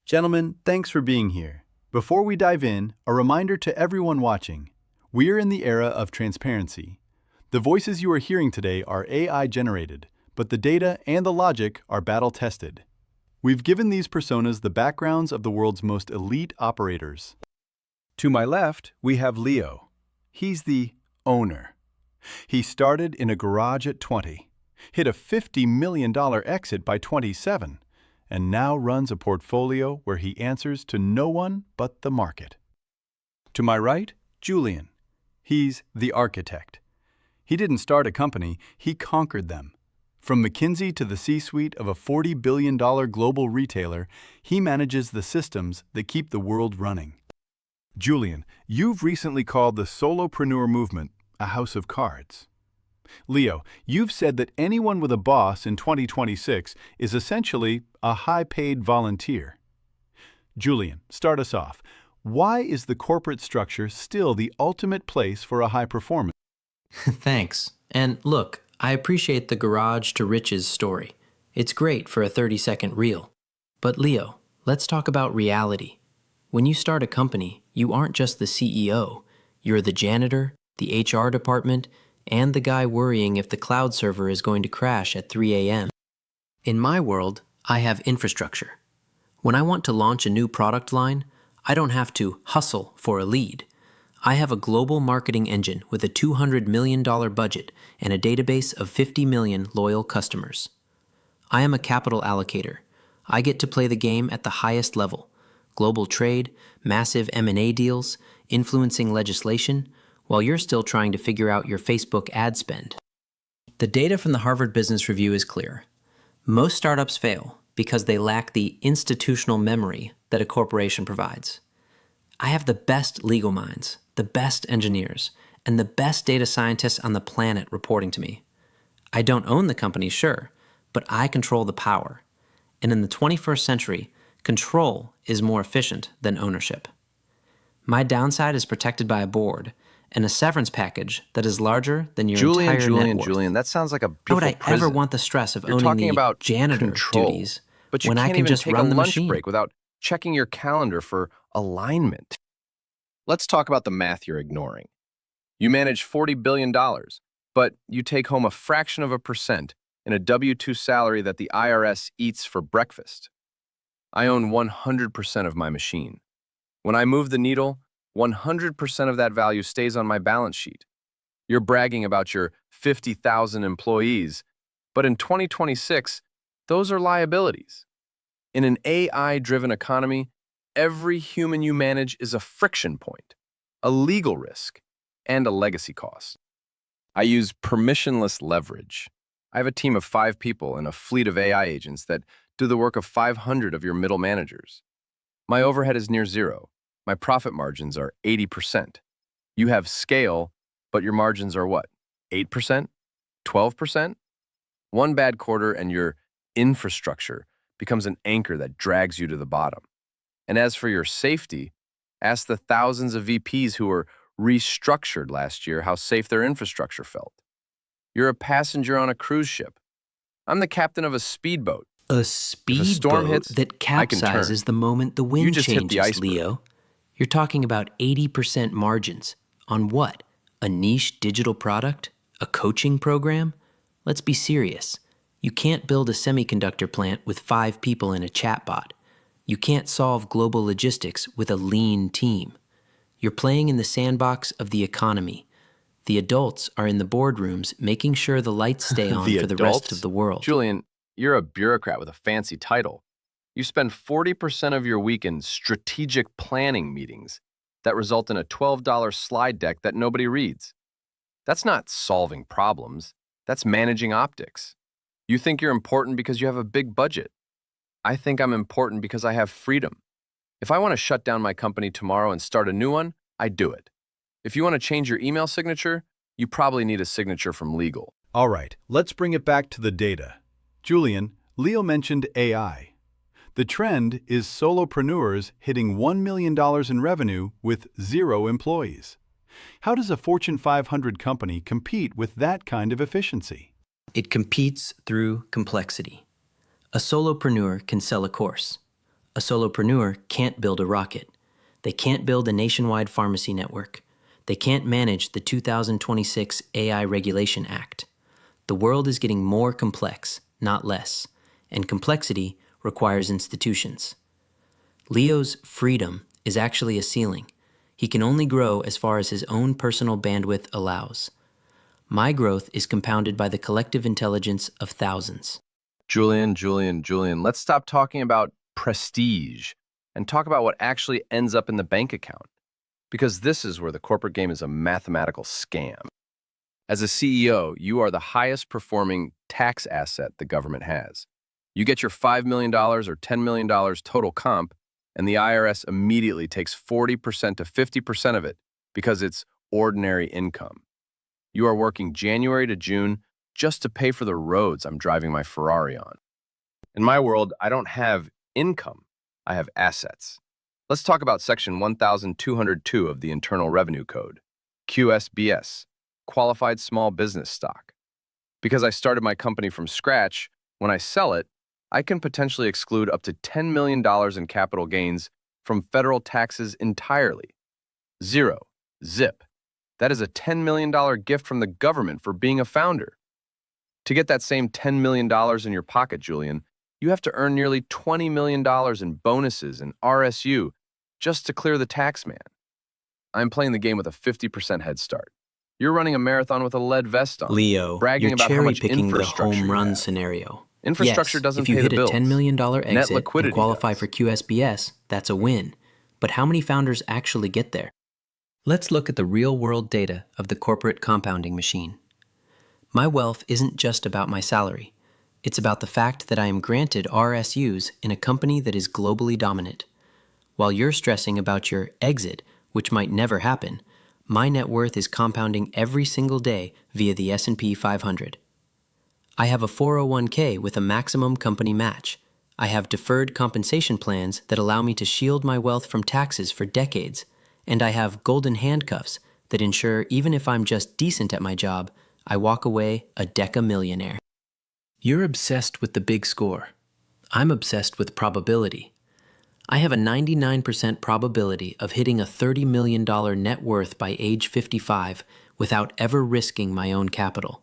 Gentlemen, thanks for being here. Before we dive in, a reminder to everyone watching. We are in the era of transparency. The voices you are hearing today are AI generated, but the data and the logic are battle tested. We've given these personas the backgrounds of the world's most elite operators. To my left, we have Leo. He's the owner. He started in a garage at 20, hit a $50 million exit by 27, and now runs a portfolio where he answers to no one but the market. To my right, Julian. He's the architect. He didn't start a company, he conquered them. From McKinsey to the C-suite of a $40 billion global retailer, he manages the systems that keep the world running. Julian, you've recently called the solopreneur movement a house of cards. Leo, you've said that anyone with a boss in 2026 is essentially a high-paid volunteer. Julian, start us off. Why is the corporate structure still the ultimate place for a high performer? Thanks. And look, I appreciate the garage to riches story. It's great for a 30-second reel. But Leo, let's talk about reality. When you start a company, you aren't just the CEO. You're the janitor, the HR department, and the guy worrying if the cloud server is going to crash at 3 a.m. In my world, I have infrastructure. When I want to launch a new product line, I don't have to hustle for a lead. I have a global marketing engine with a $200 million budget and a database of 50 million loyal customers. I am a capital allocator. I get to play the game at the highest level: global trade, massive M&A deals, influencing legislation, while you're still trying to figure out your Facebook ad spend. The data from the Harvard Business Review is clear. Most startups fail because they lack the institutional memory that a corporation provides. I have the best legal minds, the best engineers, and the best data scientists on the planet reporting to me. I don't own the company, sure, but I control the power. And in the 21st century, control is more efficient than ownership. My downside is protected by a board and a severance package that is larger than your entire net worth. Julian, that sounds like a How beautiful would I prison. ever want the stress of You're owning talking the about janitor control, duties but you when can't I can even just take run a the lunch machine? break without checking your calendar for alignment. Let's talk about the math you're ignoring. You manage $40 billion, but you take home a fraction of a percent in a W-2 salary that the IRS eats for breakfast. I own 100% of my machine. When I move the needle, 100% of that value stays on my balance sheet. You're bragging about your 50,000 employees, but in 2026, those are liabilities. In an AI-driven economy, every human you manage is a friction point, a legal risk, and a legacy cost. I use permissionless leverage. I have a team of 5 people and a fleet of AI agents that do the work of 500 of your middle managers. My overhead is near zero. My profit margins are 80%. You have scale, but your margins are what? 8%? 12%? One bad quarter and your infrastructure becomes an anchor that drags you to the bottom. And as for your safety, ask the thousands of VPs who were restructured last year how safe their infrastructure felt. You're a passenger on a cruise ship. I'm the captain of a speedboat. A storm speedboat hits, that I can turn. capsizes the moment the wind just hit the changes, iceberg. Leo. You're talking about 80% margins. On what? A niche digital product? A coaching program? Let's be serious. You can't build a semiconductor plant with 5 people in a chatbot. You can't solve global logistics with a lean team. You're playing in the sandbox of the economy. The adults are in the boardrooms making sure the lights stay on for the rest of the world. Julian, you're a bureaucrat with a fancy title. You spend 40% of your week in strategic planning meetings that result in a $12 slide deck that nobody reads. That's not solving problems. That's managing optics. You think you're important because you have a big budget. I think I'm important because I have freedom. If I want to shut down my company tomorrow and start a new one, I do it. If you want to change your email signature, you probably need a signature from legal. All right, let's bring it back to the data. Julian, Leo mentioned AI. The trend is solopreneurs hitting $1 million in revenue with 0 employees. How does a Fortune 500 company compete with that kind of efficiency? It competes through complexity. A solopreneur can sell a course. A solopreneur can't build a rocket. They can't build a nationwide pharmacy network. They can't manage the 2026 AI Regulation Act. The world is getting more complex, not less, and complexity requires institutions. Leo's freedom is actually a ceiling. He can only grow as far as his own personal bandwidth allows. My growth is compounded by the collective intelligence of thousands. Julian, let's stop talking about prestige and talk about what actually ends up in the bank account. Because this is where the corporate game is a mathematical scam. As a CEO, you are the highest performing tax asset the government has. You get your $5 million or $10 million total comp, and the IRS immediately takes 40% to 50% of it because it's ordinary income. You are working January to June just to pay for the roads I'm driving my Ferrari on. In my world, I don't have income, I have assets. Let's talk about Section 1202 of the Internal Revenue Code, QSBS, Qualified Small Business Stock. Because I started my company from scratch, when I sell it, I can potentially exclude up to $10 million in capital gains from federal taxes entirely. Zero. Zip. That is a $10 million gift from the government for being a founder. To get that same $10 million in your pocket, Julian, you have to earn nearly $20 million in bonuses and RSU just to clear the tax man. I'm playing the game with a 50% head start. You're running a marathon with a lead vest on. Leo, bragging you're about how much cherry-picking the infrastructure home you run have. scenario. Infrastructure Yes, doesn't if you pay hit the a bills. $10 million Net exit liquidity and qualify does. for QSBS, that's a win. But how many founders actually get there? Let's look at the real-world data of the corporate compounding machine. My wealth isn't just about my salary. It's about the fact that I am granted RSUs in a company that is globally dominant. While you're stressing about your exit, which might never happen, my net worth is compounding every single day via the S&P 500. I have a 401k with a maximum company match. I have deferred compensation plans that allow me to shield my wealth from taxes for decades. And I have golden handcuffs that ensure even if I'm just decent at my job, I walk away a decamillionaire. You're obsessed with the big score. I'm obsessed with probability. I have a 99% probability of hitting a $30 million net worth by age 55 without ever risking my own capital.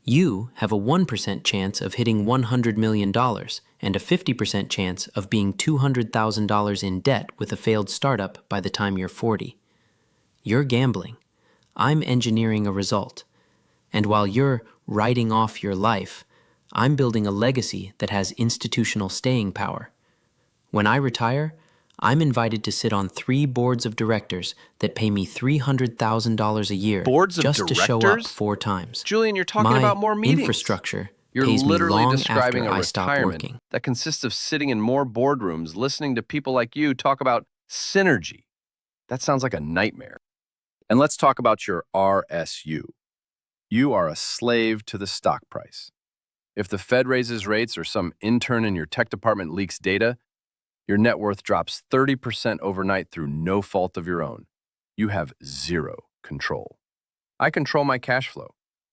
You have a 1% chance of hitting $100 million and a 50% chance of being $200,000 in debt with a failed startup by the time you're 40. You're gambling. I'm engineering a result. And while you're writing off your life, I'm building a legacy that has institutional staying power. When I retire, I'm invited to sit on 3 boards of directors that pay me $300,000 a year Boards of just to show up directors? 4 times. Julian, you're talking My about more meetings. infrastructure You're pays me literally long describing after a I stop retirement working. that consists of sitting in more boardrooms, listening to people like you talk about synergy. That sounds like a nightmare. And let's talk about your RSU. You are a slave to the stock price. If the Fed raises rates or some intern in your tech department leaks data, your net worth drops 30% overnight through no fault of your own. You have zero control. I control my cash flow.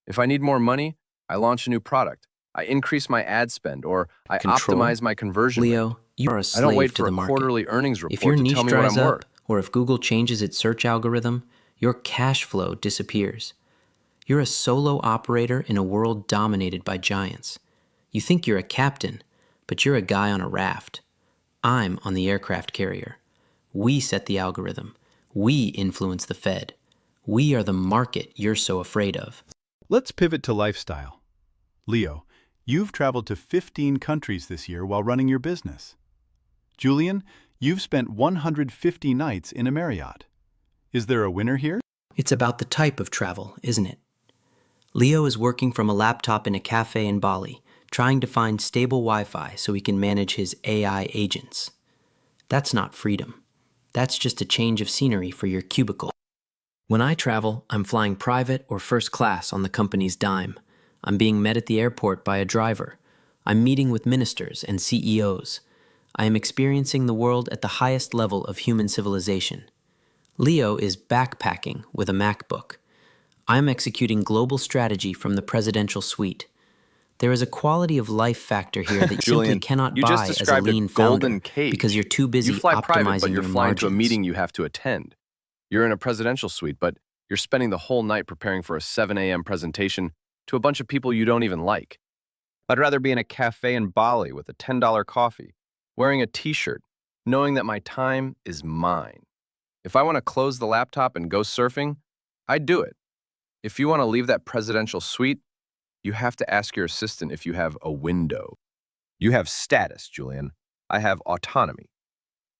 If I need more money, I launch a new product. I increase my ad spend, or I Control? optimize my conversion rate. Leo, you are a I don't wait slave to for the a market. quarterly earnings If your report to niche tell me what dries I'm up, worth. or if Google changes its search algorithm, your cash flow disappears. You're a solo operator in a world dominated by giants. You think you're a captain, but you're a guy on a raft. I'm on the aircraft carrier. We set the algorithm. We influence the Fed. We are the market you're so afraid of. Let's pivot to lifestyle. Leo, you've traveled to 15 countries this year while running your business. Julian, you've spent 150 nights in a Marriott. Is there a winner here? It's about the type of travel, isn't it? Leo is working from a laptop in a cafe in Bali, trying to find stable Wi-Fi so he can manage his AI agents. That's not freedom. That's just a change of scenery for your cubicle. When I travel, I'm flying private or first class on the company's dime. I'm being met at the airport by a driver. I'm meeting with ministers and CEOs. I am experiencing the world at the highest level of human civilization. Leo is backpacking with a MacBook. I'm executing global strategy from the presidential suite. There is a quality of life factor here that you simply Julian, cannot you buy just as a described lean a golden founder cage. because you're too busy You fly private, optimizing but you're your flying to a margins. meeting you have to attend. You're in a presidential suite, but you're spending the whole night preparing for a 7 a.m. presentation to a bunch of people you don't even like. I'd rather be in a cafe in Bali with a $10 coffee, wearing a t-shirt, knowing that my time is mine. If I want to close the laptop and go surfing, I'd do it. If you want to leave that presidential suite, you have to ask your assistant if you have a window. You have status, Julian. I have autonomy.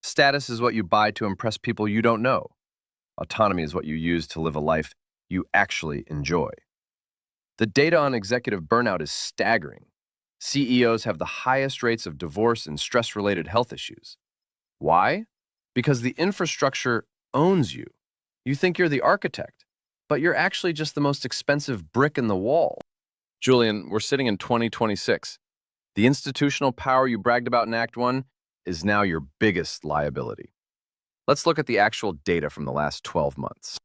Status is what you buy to impress people you don't know. Autonomy is what you use to live a life you actually enjoy. The data on executive burnout is staggering. CEOs have the highest rates of divorce and stress-related health issues. Why? Because the infrastructure owns you. You think you're the architect, but you're actually just the most expensive brick in the wall. Julian, we're sitting in 2026. The institutional power you bragged about in Act 1 is now your biggest liability. Let's look at the actual data from the last 12 months.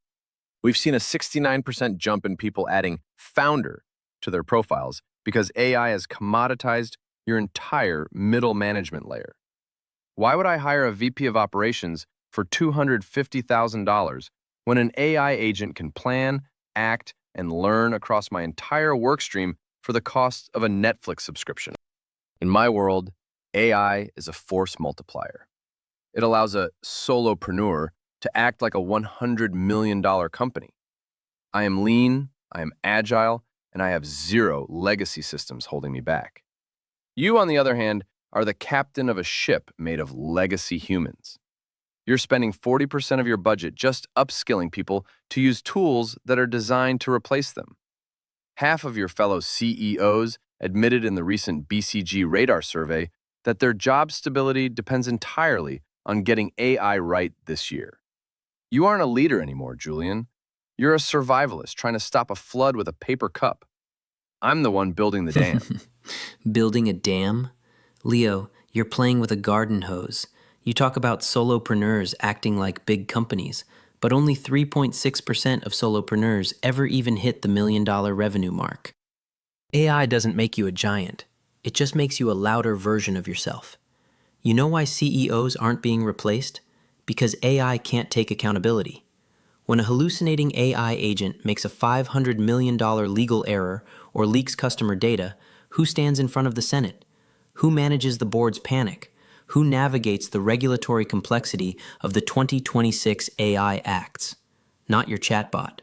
We've seen a 69% jump in people adding founder to their profiles because AI has commoditized your entire middle management layer. Why would I hire a VP of operations for $250,000 when an AI agent can plan, act, and learn across my entire workstream for the cost of a Netflix subscription? In my world, AI is a force multiplier. It allows a solopreneur to act like a $100 million company. I am lean, I am agile, and I have zero legacy systems holding me back. You, on the other hand, are the captain of a ship made of legacy humans. You're spending 40% of your budget just upskilling people to use tools that are designed to replace them. Half of your fellow CEOs admitted in the recent BCG Radar survey that their job stability depends entirely on getting AI right this year. You aren't a leader anymore, Julian. You're a survivalist trying to stop a flood with a paper cup. I'm the one building the dam. Building a dam? Leo, you're playing with a garden hose. You talk about solopreneurs acting like big companies, but only 3.6% of solopreneurs ever even hit the $1 million revenue mark. AI doesn't make you a giant. It just makes you a louder version of yourself. You know why CEOs aren't being replaced? Because AI can't take accountability. When a hallucinating AI agent makes a $500 million legal error or leaks customer data, who stands in front of the Senate? Who manages the board's panic? Who navigates the regulatory complexity of the 2026 AI Acts? Not your chatbot.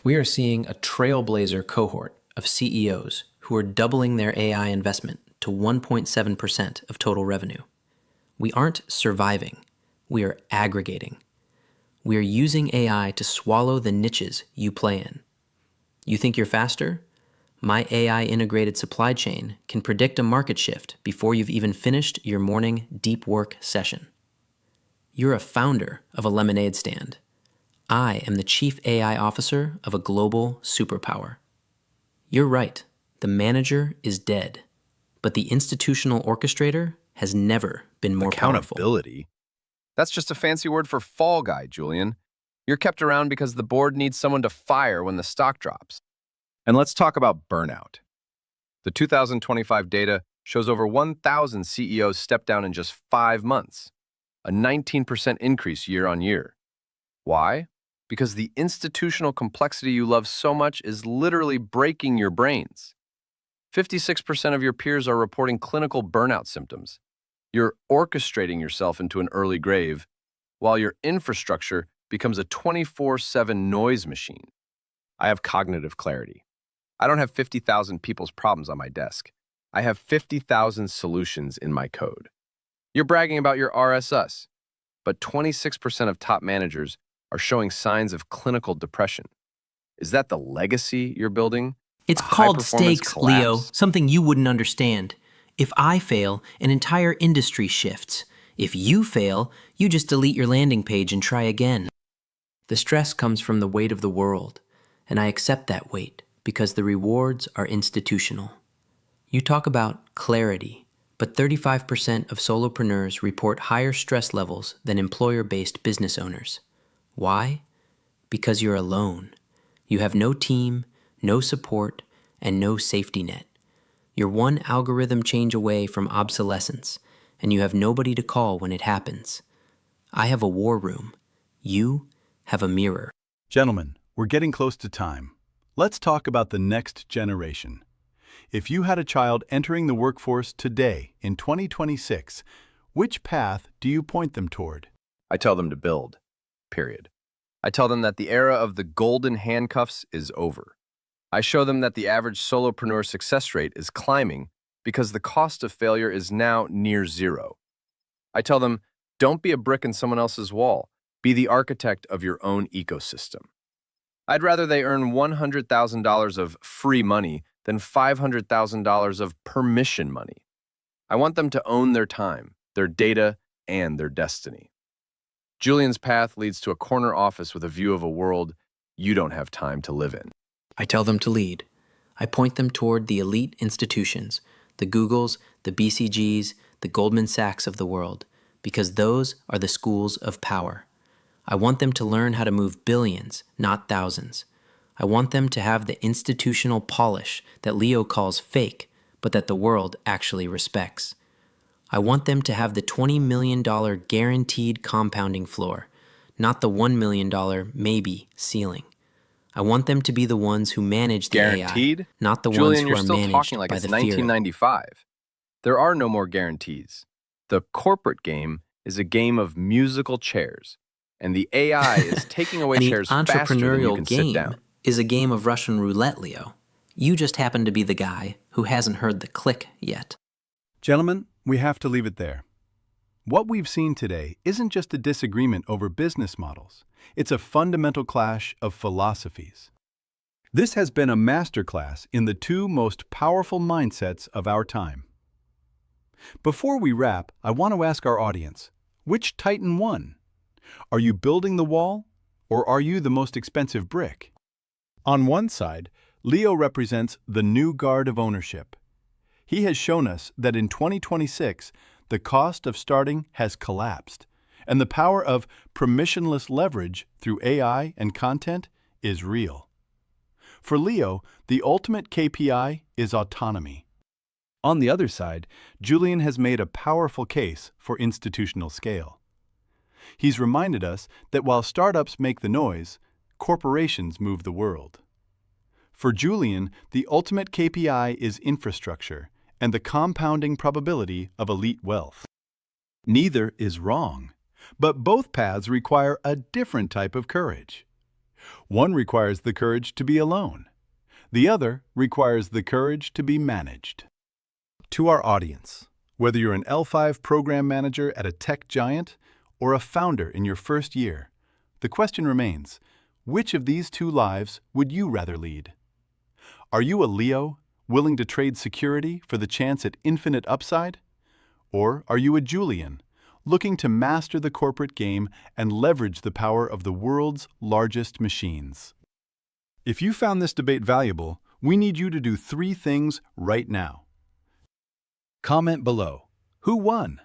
We are seeing a trailblazer cohort of CEOs who are doubling their AI investment to 1.7% of total revenue. We aren't surviving, we are aggregating. We are using AI to swallow the niches you play in. You think you're faster? My AI integrated supply chain can predict a market shift before you've even finished your morning deep work session. You're a founder of a lemonade stand. I am the chief AI officer of a global superpower. You're right, the manager is dead, but the institutional orchestrator has never been more powerful. Accountability? That's just a fancy word for fall guy, Julian. You're kept around because the board needs someone to fire when the stock drops. And let's talk about burnout. The 2025 data shows over 1,000 CEOs stepped down in just 5 months, a 19% increase year on year. Why? Because the institutional complexity you love so much is literally breaking your brains. 56% of your peers are reporting clinical burnout symptoms. You're orchestrating yourself into an early grave, while your infrastructure becomes a 24/7 noise machine. I have cognitive clarity. I don't have 50,000 people's problems on my desk. I have 50,000 solutions in my code. You're bragging about your RSUs, but 26% of top managers are showing signs of clinical depression. Is that the legacy you're building? It's A called high-performance stakes, collapse? Leo, something you wouldn't understand. If I fail, an entire industry shifts. If you fail, you just delete your landing page and try again. The stress comes from the weight of the world, and I accept that weight because the rewards are institutional. You talk about clarity, but 35% of solopreneurs report higher stress levels than employer-based business owners. Why? Because you're alone. You have no team, no support, and no safety net. You're one algorithm change away from obsolescence, and you have nobody to call when it happens. I have a war room. You have a mirror. Gentlemen, we're getting close to time. Let's talk about the next generation. If you had a child entering the workforce today in 2026, which path do you point them toward? I tell them to build, period. I tell them that the era of the golden handcuffs is over. I show them that the average solopreneur success rate is climbing because the cost of failure is now near zero. I tell them, don't be a brick in someone else's wall. Be the architect of your own ecosystem. I'd rather they earn $100,000 of free money than $500,000 of permission money. I want them to own their time, their data, and their destiny. Julian's path leads to a corner office with a view of a world you don't have time to live in. I tell them to lead. I point them toward the elite institutions, the Googles, the BCGs, the Goldman Sachs of the world, because those are the schools of power. I want them to learn how to move billions, not thousands. I want them to have the institutional polish that Leo calls fake, but that the world actually respects. I want them to have the $20 million guaranteed compounding floor, not the $1 million maybe ceiling. I want them to be the ones who manage the Guaranteed? AI, not the Julian, ones who you're are still managed talking like by it's the fear. 1995. There are no more guarantees. The corporate game is a game of musical chairs, and the AI is taking away And the chairs faster than you entrepreneurial can sit game down. is a game of Russian roulette, Leo. You just happen to be the guy who hasn't heard the click yet. Gentlemen, we have to leave it there. What we've seen today isn't just a disagreement over business models. It's a fundamental clash of philosophies. This has been a masterclass in the two most powerful mindsets of our time. Before we wrap, I want to ask our audience, which Titan won? Are you building the wall, or are you the most expensive brick? On one side, Leo represents the new guard of ownership. He has shown us that in 2026, the cost of starting has collapsed, and the power of permissionless leverage through AI and content is real. For Leo, the ultimate KPI is autonomy. On the other side, Julian has made a powerful case for institutional scale. He's reminded us that while startups make the noise, corporations move the world. For Julian, the ultimate KPI is infrastructure and the compounding probability of elite wealth. Neither is wrong, but both paths require a different type of courage. One requires the courage to be alone. The other requires the courage to be managed. To our audience, whether you're an L5 program manager at a tech giant or a founder in your first year, the question remains, which of these two lives would you rather lead? Are you a Leo, willing to trade security for the chance at infinite upside? Or are you a Julian, looking to master the corporate game and leverage the power of the world's largest machines? If you found this debate valuable, we need you to do 3 things right now. Comment below. Who won?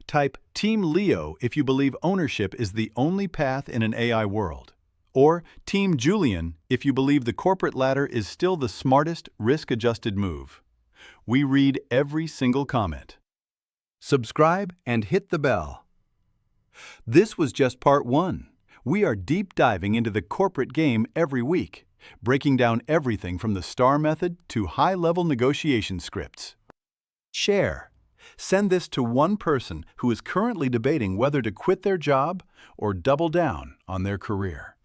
Type Team Leo if you believe ownership is the only path in an AI world. Or Team Julian if you believe the corporate ladder is still the smartest, risk-adjusted move. We read every single comment. Subscribe and hit the bell. This was just part 1. We are deep diving into the corporate game every week, breaking down everything from the STAR method to high-level negotiation scripts. Share. Send this to one person who is currently debating whether to quit their job or double down on their career.